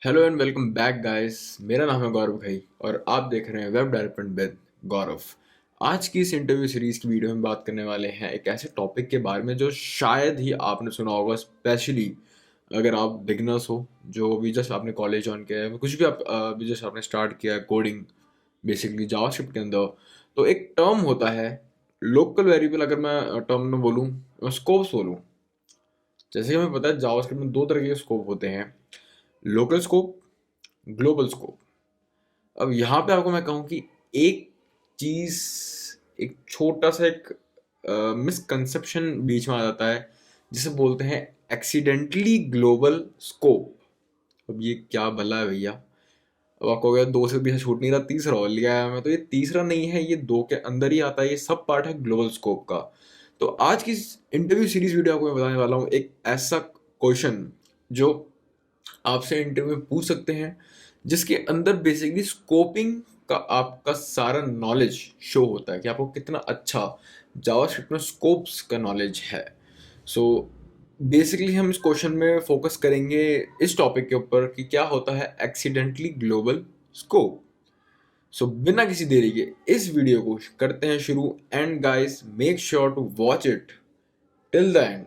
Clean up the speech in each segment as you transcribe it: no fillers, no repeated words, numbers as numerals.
Hello and welcome back guys. मेरा नाम है गौरव भाई और आप देख रहे हैं वेब डेवलपमेंट विद गौरव। आज की इस इंटरव्यू सीरीज की वीडियो में बात करने वाले हैं एक ऐसे टॉपिक के बारे में जो शायद ही आपने सुना होगा, स्पेशली अगर आप बिगनर्स हो, जो अभी जस्ट आपने कॉलेज ज्वाइन किया है, कुछ भी आप अभी जस्ट आपने स्टार्ट किया है कोडिंग बेसिकली जावास्क्रिप्ट के अंदर। तो एक टर्म होता है लोकल वेरिएबल, अगर मैं टर्म में बोलूँ, स्कोप्स बोलूँ। जैसे कि हमें पता है जावास्क्रिप्ट में दो तरह के स्कोप होते हैं, लोकल स्कोप, ग्लोबल स्कोप। अब यहाँ पे आपको मैं कहूँ कि एक चीज़, एक छोटा सा एक मिसकंसेप्शन बीच में आ जाता है जिसे बोलते हैं एक्सीडेंटली ग्लोबल स्कोप। अब ये क्या भला है भैया। अब आपको अगर दो से पीछे छूट नहीं रहा, तीसरा और लिया है मैं, तो ये तीसरा नहीं है, ये दो के अंदर ही आता है, ये सब पार्ट है ग्लोबल स्कोप का। तो आज की इंटरव्यू सीरीज वीडियो आपको मैं बताने वाला हूँ एक ऐसा क्वेश्चन जो आपसे इंटरव्यू में पूछ सकते हैं, जिसके अंदर बेसिकली स्कोपिंग का आपका सारा नॉलेज शो होता है कि आपको कितना अच्छा जावास्क्रिप्ट में स्कोप्स का नॉलेज है। सो बेसिकली हम इस क्वेश्चन में फोकस करेंगे इस टॉपिक के ऊपर कि क्या होता है एक्सीडेंटली ग्लोबल स्कोप। सो बिना किसी देरी के इस वीडियो को करते हैं शुरू। And guys, make sure to watch it till the end,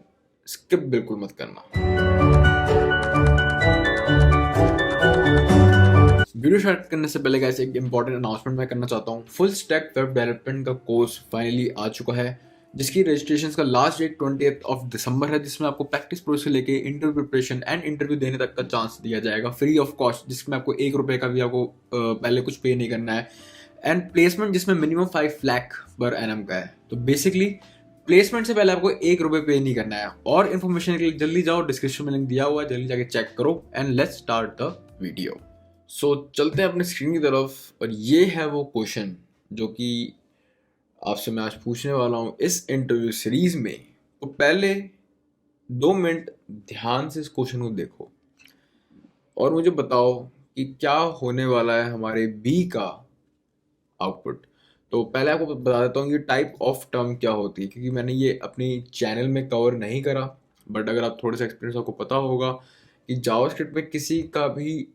skip बिल्कुल मत करना। वीडियो स्टार्ट करने से पहले गाइस एक इंपॉर्टेंट अनाउंसमेंट मैं करना चाहता हूँ। फुल स्टैक वेब डेवलपमेंट का कोर्स फाइनली आ चुका है, जिसकी रजिस्ट्रेशन का लास्ट डेट 20 दिसंबर है, जिसमें आपको प्रैक्टिस प्रोसेस से लेके इंटरव्यू प्रिपरेशन एंड इंटरव्यू देने तक का चांस दिया जाएगा फ्री ऑफ कॉस्ट, जिसमें आपको ₹1 का भी आपको पहले कुछ पे नहीं करना है। एंड प्लेसमेंट जिसमें मिनिमम 5 लाख पर एनम का है। तो बेसिकली प्लेसमेंट से पहले आपको ₹1 पे नहीं करना है। और इन्फॉर्मेशन के लिए जल्दी जाओ, डिस्क्रिप्शन में लिंक दिया हुआ है, जल्दी जाके चेक करो। And let's start the video. So चलते हैं अपने स्क्रीन की तरफ, और ये है वो क्वेश्चन जो कि आपसे मैं आज पूछने वाला हूँ इस इंटरव्यू सीरीज में। तो पहले 2 मिनट ध्यान से इस क्वेश्चन को देखो और मुझे बताओ कि क्या होने वाला है हमारे बी का आउटपुट। तो पहले आपको बता देता हूँ ये टाइप ऑफ टर्म क्या होती है, क्योंकि मैंने ये अपनी चैनल में कवर नहीं करा। बट अगर आप थोड़ा सा एक्सपीरियंस आपको पता होगा कि जावास्क्रिप्ट में किसी का भी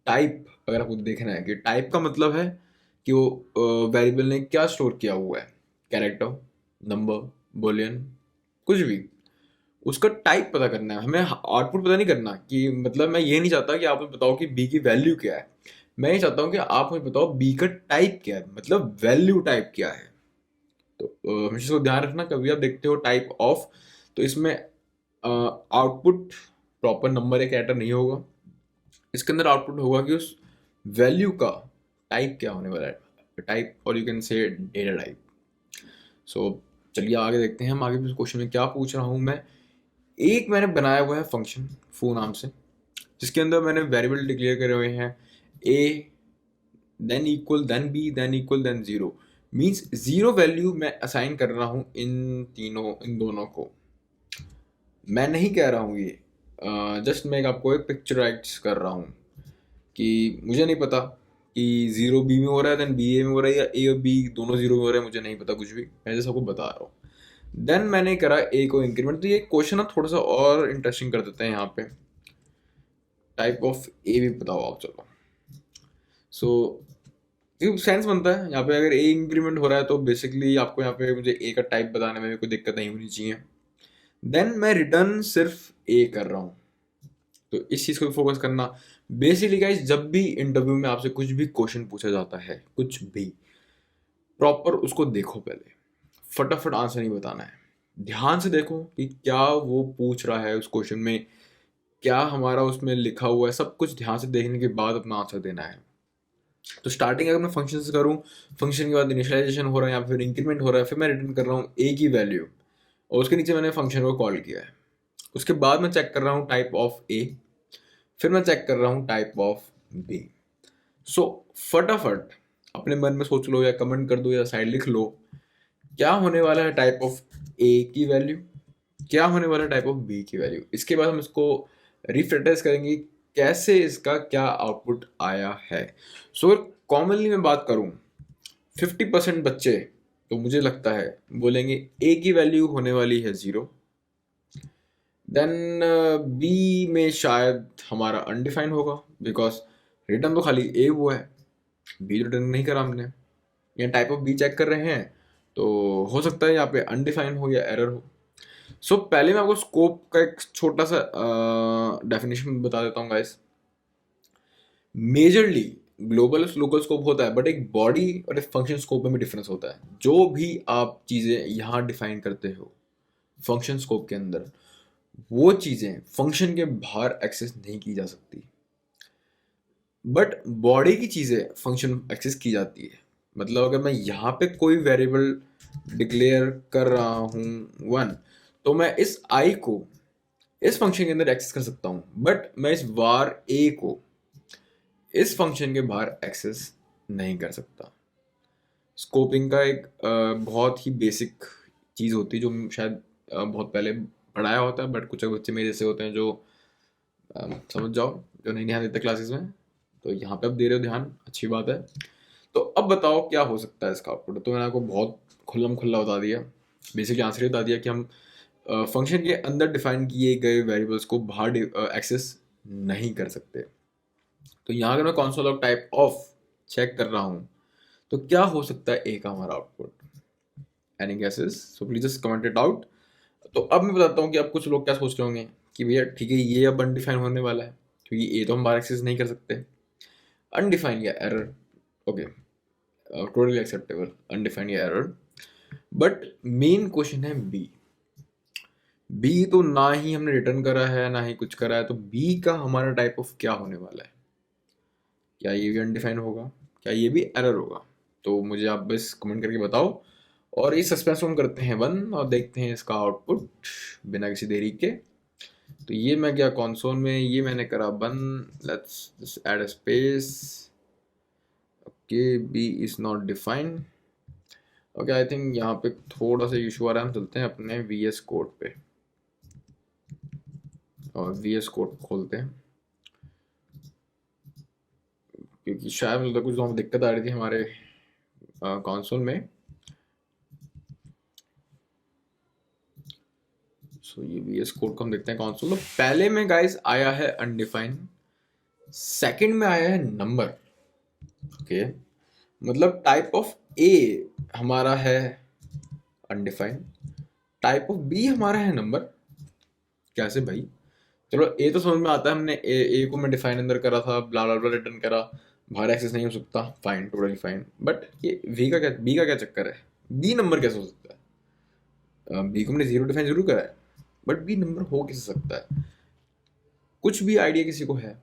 टाइप अगर आपको देखना है कि टाइप का मतलब है कि वो वेरिएबल ने क्या स्टोर किया हुआ है, कैरेक्टर, नंबर, बुलियन, कुछ भी, उसका टाइप पता करना है हमें। आउटपुट पता नहीं करना कि मतलब मैं ये नहीं चाहता कि आप मुझे बताओ कि बी की वैल्यू क्या है। मैं ये चाहता हूँ कि आप मुझे बताओ बी का टाइप क्या है, मतलब वैल्यू टाइप क्या है। तो हमेशा इसको ध्यान रखना, कभी आप देखते हो टाइप ऑफ, तो इसमें आउटपुट प्रॉपर नंबर या कैरेक्टर नहीं होगा। इसके अंदर आउटपुट होगा कि उस वैल्यू का टाइप क्या होने वाला है, टाइप, और you can say data type. So चलिए आगे देखते हैं हम आगे भी क्वेश्चन में क्या पूछ रहा हूँ मैं। एक मैंने बनाया हुआ है फंक्शन फू नाम से, जिसके अंदर मैंने वेरिएबल डिक्लेयर करे हुए हैं A, then equal, then B, then equal, then zero. Means zero value मैं असाइन कर रहा हूँ इन दोनों को। मैं नहीं कह रहा हूँ ये, जस्ट मैं आपको एक पिक्चराइज कर रहा हूँ कि मुझे नहीं पता कि जीरो बी में हो रहा है, देन बी ए में हो रहा है, या ए और बी दोनों जीरो में हो रहा है, मुझे नहीं पता कुछ भी, मैं जैसे आपको बता रहा हूँ। देन मैंने करा ए को इंक्रीमेंट। तो ये क्वेश्चन ना थोड़ा सा और इंटरेस्टिंग कर देते हैं यहाँ पे। टाइप ऑफ ए भी बताओ आप, चलो। सो सेंस बनता है यहाँ पे, अगर ए इंक्रीमेंट हो रहा है तो बेसिकली आपको यहाँ पे मुझे ए का टाइप बताने में कोई दिक्कत नहीं होनी चाहिए। देन मैं रिटर्न सिर्फ ए कर रहा हूँ, तो इस चीज़ को फोकस करना। बेसिकली गाइस, जब भी इंटरव्यू में आपसे कुछ भी क्वेश्चन पूछा जाता है, कुछ भी, प्रॉपर उसको देखो पहले, फटाफट आंसर नहीं बताना है। ध्यान से देखो कि क्या वो पूछ रहा है उस क्वेश्चन में, क्या हमारा उसमें लिखा हुआ है, सब कुछ ध्यान से देखने के बाद अपना आंसर देना है। तो स्टार्टिंग अगर मैं फंक्शन से करूँ, फंक्शन के बाद इनिशियलाइजेशन हो रहा है या फिर इंक्रीमेंट हो रहा है, फिर मैं रिटर्न कर रहा हूँ ए की वैल्यू, और उसके नीचे मैंने फंक्शन को कॉल किया है। उसके बाद मैं चेक कर रहा हूँ टाइप ऑफ ए, फिर मैं चेक कर रहा हूँ टाइप ऑफ बी। सो फटाफट अपने मन में सोच लो या कमेंट कर दो या साइड लिख लो, क्या होने वाला है टाइप ऑफ ए की वैल्यू, क्या होने वाला है टाइप ऑफ बी की वैल्यू। इसके बाद हम इसको रिफ्रेटाइज करेंगे कैसे इसका क्या आउटपुट आया है। सो अगर कॉमनली मैं बात करूं, 50% बच्चे तो मुझे लगता है बोलेंगे ए की वैल्यू होने वाली है 0। देन बी में शायद हमारा अनडिफाइंड होगा, बिकॉज रिटर्न तो खाली ए हुआ है, बी रिटर्न नहीं करा हमने, या टाइप ऑफ बी चेक कर रहे हैं, तो हो सकता है यहाँ पे अनडिफाइन हो या एरर हो। सो पहले मैं आपको स्कोप का एक छोटा सा डेफिनेशन बता देता हूँ guys. Majorly global local scope होता है, बट एक बॉडी और एक फंक्शन स्कोप में भी डिफरेंस होता है। जो भी आप चीज़ें यहाँ डिफाइन करते हो फंक्शन स्कोप के अंदर, वो चीज़ें फंक्शन के बाहर एक्सेस नहीं की जा सकती, बट बॉडी की चीज़ें फंक्शन एक्सेस की जाती है। मतलब अगर मैं यहाँ पे कोई वेरिएबल डिक्लेयर कर रहा हूँ 1, तो मैं इस आई को इस फंक्शन के अंदर एक्सेस कर सकता हूँ, बट मैं इस var a को इस फंक्शन के बाहर एक्सेस नहीं कर सकता। स्कोपिंग का एक बहुत ही बेसिक चीज़ होती है जो शायद बहुत पहले पढ़ाया होता है, बट कुछ बच्चे मेरे जैसे होते हैं जो समझ जाओ, जो नहीं ध्यान देते क्लासेस में, तो यहाँ पे अब दे रहे हो ध्यान, अच्छी बात है। तो अब बताओ क्या हो सकता है इसका आउटपुट। तो मैंने आपको बहुत खुल्लम खुल्ला बता दिया, बेसिकली आंसर बता दिया कि हम फंक्शन के अंदर डिफाइन किए गए वेरिएबल्स को बाहर एक्सेस नहीं कर सकते। तो यहाँ अगर मैं console log type of check कर रहा हूँ, तो क्या हो सकता है ए का हमारा output. Any guesses? So please just comment it out. तो अब मैं बताता हूँ कि अब कुछ लोग क्या सोच रहे होंगे कि भैया ठीक है, ये अब अनडिफाइन होने वाला है क्योंकि ए तो हम बाहर एक्सेस नहीं कर सकते। अनडिफाइन या error, okay, totally acceptable, undefined या एरर। बट मेन क्वेश्चन है बी। बी तो ना ही हमने रिटर्न करा है ना ही कुछ करा है, तो बी का हमारा टाइप ऑफ क्या होने वाला है। क्या ये भी अनडिफाइंड होगा, क्या ये भी एरर होगा? तो मुझे आप बस कमेंट करके बताओ, और इस सस्पेंस को हम करते हैं बंद और देखते हैं इसका आउटपुट बिना किसी देरी के। तो ये मैं गया कंसोल में, ये मैंने करा बंद, let's add a space. Okay, B is not defined. Okay, I think यहाँ पे थोड़ा सा इशू आ रहा है, हम चलते हैं अपने वी एस कोड पे और वी एस कोड खोलते हैं, क्योंकि शायद मतलब कुछ तो दिक्कत आ रही थी हमारे कंसोल में। सो ये वी एस कोड को हम देखते हैं कंसोल। तो पहले में गाइस आया है अनडिफाइंड, सेकंड में आया है नंबर। ओके, मतलब टाइप ऑफ ए हमारा है अनडिफाइंड, टाइप ऑफ बी हमारा है नंबर। कैसे भाई? चलो ए तो समझ में आता है, हमने ए को मैं डिफाइन अंदर करा था, ब्ला ब्ला ब्ला रिटर्न करा, बाहर एक्सेस नहीं हो सकता, फाइन, टोटली फाइन। बट ये वी का क्या, बी का क्या चक्कर है? बी नंबर कैसे हो सकता है? बी को हमने जीरो डिफाइन जरूर करा है, बट बी नंबर हो कैसे सकता है? कुछ भी आइडिया किसी को है?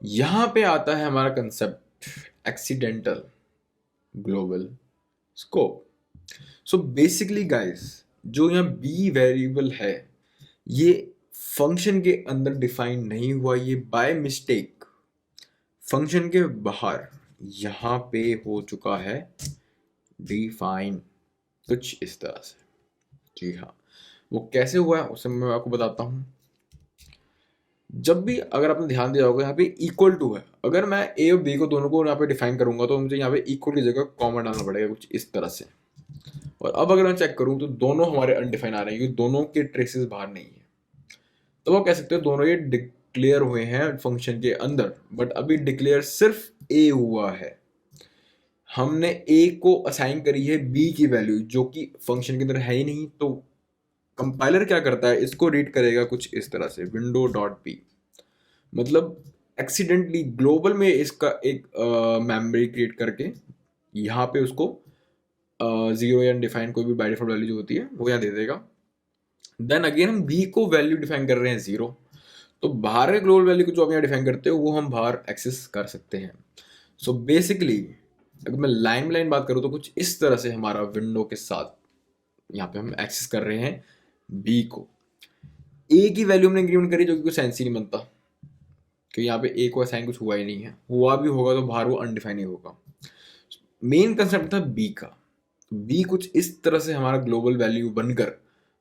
यहां पे आता है हमारा concept accidental global scope. So basically guys, जो यहाँ बी वेरिएबल है ये फंक्शन के अंदर डिफाइन नहीं हुआ, ये बाय मिस्टेक फंक्शन के बाहर यहाँ पे हो चुका है डिफाइन, कुछ इस तरह से। जी हाँ, वो कैसे हुआ है उसे मैं आपको बताता हूँ। जब भी अगर आपने ध्यान दिया होगा यहाँ पे इक्वल टू है, अगर मैं ए और बी को दोनों को यहाँ पे डिफाइन करूंगा तो मुझे यहाँ पे इक्वल की जगह कॉमन डालना पड़ेगा, कुछ इस तरह से। और अब अगर मैं चेक करूँ तो दोनों हमारे अनडिफाइन आ रहे हैं क्योंकि दोनों के ट्रेसेस बाहर नहीं है। तो वो कह सकते हो दोनों ये डिक्लेयर हुए हैं फंक्शन के अंदर, बट अभी डिक्लेयर सिर्फ ए हुआ है। हमने ए को असाइन करी है बी की वैल्यू जो कि फंक्शन के अंदर है ही नहीं। तो कंपाइलर क्या करता है, इसको रीड करेगा कुछ इस तरह से, विंडो डॉट पी, मतलब एक्सीडेंटली ग्लोबल में इसका एक मेमोरी क्रिएट करके यहाँ पे उसको जीरो या डिफाइन कोई भी बाय डिफॉल्ट वैल्यू जो होती है वो यहाँ दे देगा। देन अगेन हम बी को वैल्यू डिफाइन कर रहे हैं जीरो, तो बाहर के ग्लोबल वैल्यू को जो आप यहाँ डिफाइन करते हो वो हम बाहर एक्सेस कर सकते हैं। सो बेसिकली अगर मैं लाइन बाय लाइन बात करूँ तो कुछ इस तरह से हमारा विंडो के साथ यहाँ पे हम एक्सेस कर रहे हैं बी को। ए की वैल्यू हमने इंक्रीमेंट करी जो कि कुछ सेंस ही नहीं बनता, क्योंकि यहाँ पे ए को असाइन कुछ हुआ ही नहीं है, हुआ भी होगा तो बाहर वो अनडिफाइन ही होगा। मेन कंसेप्ट था बी का, बी कुछ इस तरह से हमारा ग्लोबल वैल्यू बनकर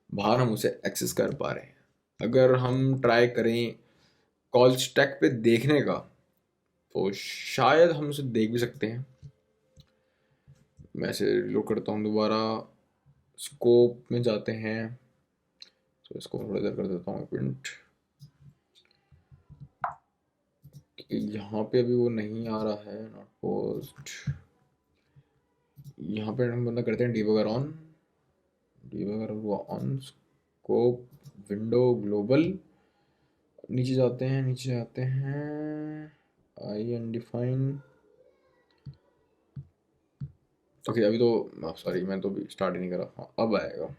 बाहर हम उसे एक्सेस कर पा रहे हैं। अगर हम ट्राई करें कॉल स्टैक पे देखने का तो शायद हम उसे देख भी सकते हैं। मैं इसे रिलोड करता हूँ दोबारा, स्कोप में जाते हैं, तो इसको थोड़ा इधर कर देता हूँ, एक मिनट। यहाँ पे अभी वो नहीं आ रहा है, नॉट पोस्ट। यहाँ पे हम बंदा करते हैं डिबगर ऑन, डिबगर हुआ ऑन, स्कोप विंडो ग्लोबल, नीचे जाते हैं, नीचे आते हैं, आई अनडिफाइन। ओके अभी तो सॉरी मैं तो भी स्टार्ट ही नहीं करा। हाँ अब आएगा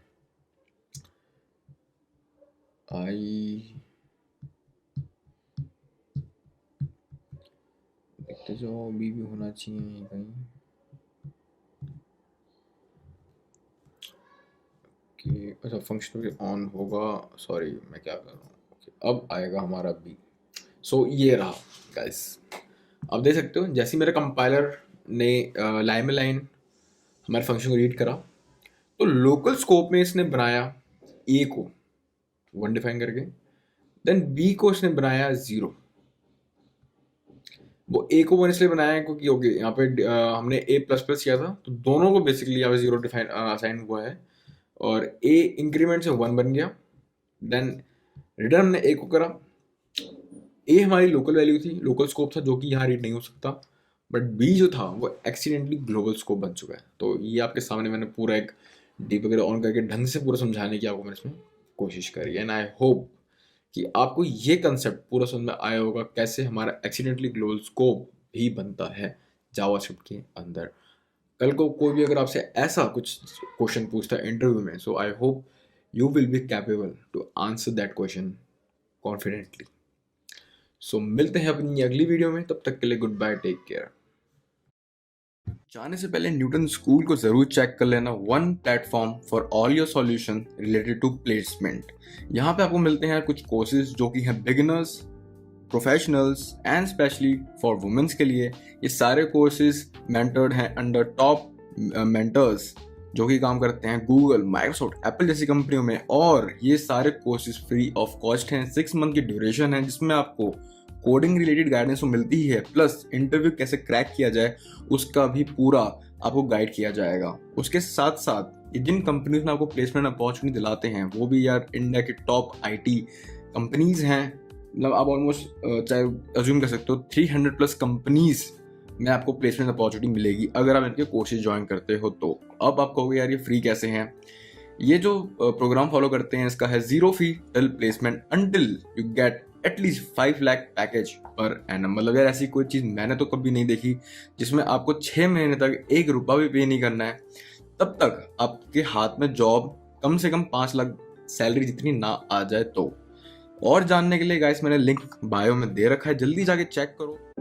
आई, देखते जाओ अभी भी होना चाहिए कहीं कि अच्छा फंक्शन भी ऑन होगा। सॉरी मैं क्या कर रहा हूँ। ओके अब आएगा हमारा बी। सो ये रहा गाइस, अब देख सकते हो जैसे ही मेरे कंपाइलर ने लाइन में लाइन हमारे फंक्शन को रीड करा, तो लोकल स्कोप में इसने बनाया ए को वन डिफाइन करके, देन बी को इसने बनाया जीरो। वो ए को वन इसलिए बनाया क्योंकि ओके यहाँ पे हमने ए प्लस प्लस किया था, तो दोनों को बेसिकली यहाँ पे जीरो डिफाइन असाइन हुआ है, और ए इंक्रीमेंट से वन बन गया। देन रिटर्न हमने ए को करा, ए हमारी लोकल वैल्यू थी, लोकल स्कोप था जो कि यहाँ रीड नहीं हो सकता, बट बी जो था वो एक्सीडेंटली ग्लोबल स्कोप बन चुका है। तो ये आपके सामने मैंने पूरा एक डिबगर ऑन करके ढंग से पूरा समझाने की आपको मैंने इसमें कोशिश करी, एंड आई होप कि आपको ये कंसेप्ट पूरा समझ में आया होगा कैसे हमारा एक्सीडेंटली ग्लोबल स्कोप भी बनता है जावास्क्रिप्ट के अंदर। कल को कोई भी अगर आपसे ऐसा कुछ क्वेश्चन पूछता है इंटरव्यू में, so I hope you will be capable to answer that question confidently. So मिलते हैं अपनी अगली वीडियो में, तब तक के लिए गुड बाय, टेक केयर। जाने से पहले न्यूटन स्कूल को जरूर चेक कर लेना, one platform for all your solution related to placement. यहाँ पे आपको मिलते हैं कुछ कोर्सेज जो कि हैं beginners, professionals and specially for womens के लिए। ये सारे कोर्सेज मेंटर्ड हैं अंडर टॉप मेंटर्स जो कि काम करते हैं गूगल, माइक्रोसॉफ्ट, एप्पल जैसी कंपनियों में, और ये सारे कोर्सेज फ्री ऑफ कॉस्ट हैं। 6 मंथ की ड्यूरेशन है जिसमें आपको कोडिंग रिलेटेड गाइडेंस तो मिलती ही है, प्लस इंटरव्यू कैसे क्रैक किया जाए उसका भी पूरा आपको गाइड किया जाएगा। उसके साथ साथ जिन कंपनीज में आपको प्लेसमेंट अपॉर्चुनिटी दिलाते हैं वो भी यार इंडिया के टॉप आईटी कंपनीज हैं। मतलब आप ऑलमोस्ट चाहे अज्यूम कर सकते हो 300 प्लस कंपनीज में आपको प्लेसमेंट अपॉर्चुनिटी मिलेगी अगर आप इनके कोर्सेज ज्वाइन करते हो। तो अब आप कहोगे यार ये फ्री कैसे हैं। ये जो प्रोग्राम फॉलो करते हैं इसका है zero fee till placement until you get at least 5 lakh package per annum. मतलब यार ऐसी कोई चीज़ मैंने तो कभी नहीं देखी जिसमें आपको 6 महीने तक 1 रुपया भी पे नहीं करना है, तब तक आपके हाथ में जॉब कम से कम 5 लाख सैलरी जितनी ना आ जाए। तो और जानने के लिए गाइस मैंने लिंक बायो में दे रखा है, जल्दी जाके चेक करो।